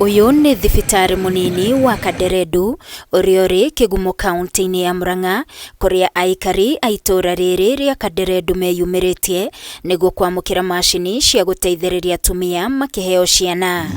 Uyu ni thibitari munini wa Kaderedu uria uri Kigumo kaunti-ini ya Murang'a kuria aikari a itura riri ria Kaderedu meyumiritie niguo kwamukira macini cia guteithiriria atumia makiheo ciana.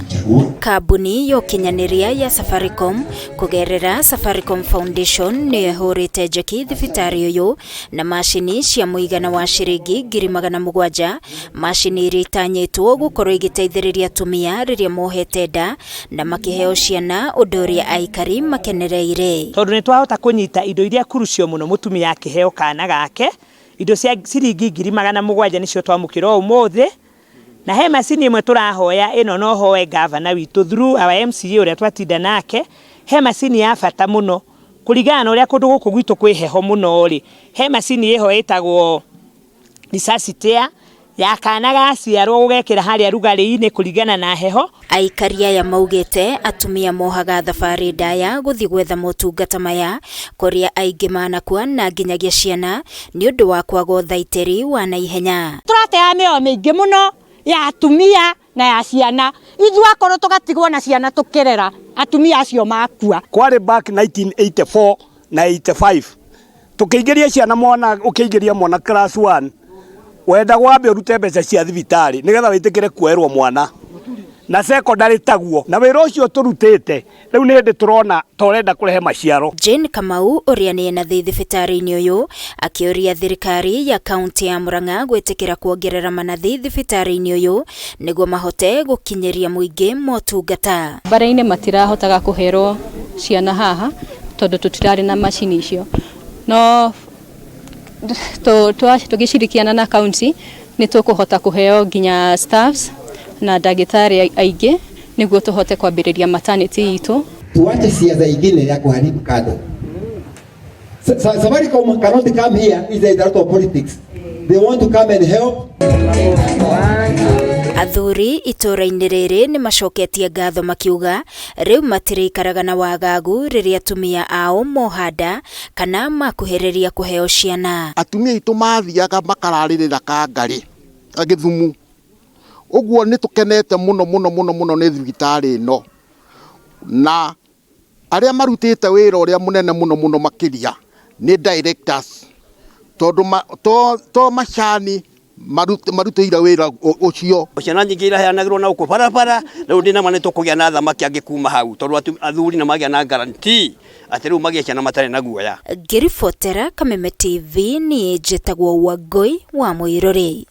Kambuni ya ukinyaniria ya Safaricom kugerera Safaricom Foundation ni yahurite njeki thibitari uyu na macini cia muigana wa ciringi 700,000, macini iria itanyitwo gukorwo igiteithiriria atumia riria mohete nda na makiheo ciana undu uria aikari makenereire. Tondu ni twahota kunyita indo iria kurucio muno mutumia akiheo kana gake, indo cia ciringi 700,000 nicio twamukira umuthi, na he macini imwe turahoya ino no hoe governor witu through our MCA uria twatinda nake. He macini ya bata muno kurigana na uria kundu guku gwitu kwi heho muno ri, he macini iho itagwo resuscitator ya kana gaciarwo gugekira haria rugari-ini kurigana na heho. Aikari aya maugite atumia mohaga thabari ndaya guthi gwetha motungata maya kuria aingi manakua na nginyagia ciana ni undu wa kwaga uthaitiri wa naihenya. Turatea mĩoyo mĩingĩ muno ya atumia na ya ciana, ithuĩ akorwo tugatigwo na ciana tukirera atumia acio makua. Kwari back 1984 na 85 tukiingiria ciana mwana ukiingiria mwana class 1 wenda gwambe urute mbeca cia thibitari nigetha witikire kuerwo mwana na secondary taguo, na wira ucio turutite riu ni hindi turona torenda kurehe maciaro. Jane Kamau uria ni na thibitari-ini uyu akiuria thirikari ya kaunti ya Murang'a gwitikira kuongerera manathi thibitari-ini uyu niguo mahote gukinyiria muingi motungata. Bara-ini matirahotaga kuherwo ciana haha tondu tutirari na macini icio, no tugishirikiana na kaunti ni tukuhota kuheo nginya staffs na dagitari aingi niguo tuhote kwambiriria maternity itu. Tuache siasa ingine ya kuharibu kado. Safaricom cannot come here is a lot of politics. They want to come and help. Athuri itura-ini riri ni macoketie ngatho makiuga riu matirikaraga na wagagu riria atumia ao mohanda kana makuhiriria kuheo ciana. Atumia itu mathiaga makararirira kangari agithumu, uguo ni tukenete muno ni thibitari ino, na aria marutite wira uria munene muno makiria ni directors tondu to machani marutira wira ucio. Ciana nyingi iraheanagirwo na uko barabara, riu ndina mane tukugia na thamaki angikuma hau tondu athuri na magia na guarantee ati riu magia ciana matare na guoya. Ngiribotera Kameme TV ni njitagwo Wangui wa Muiruri.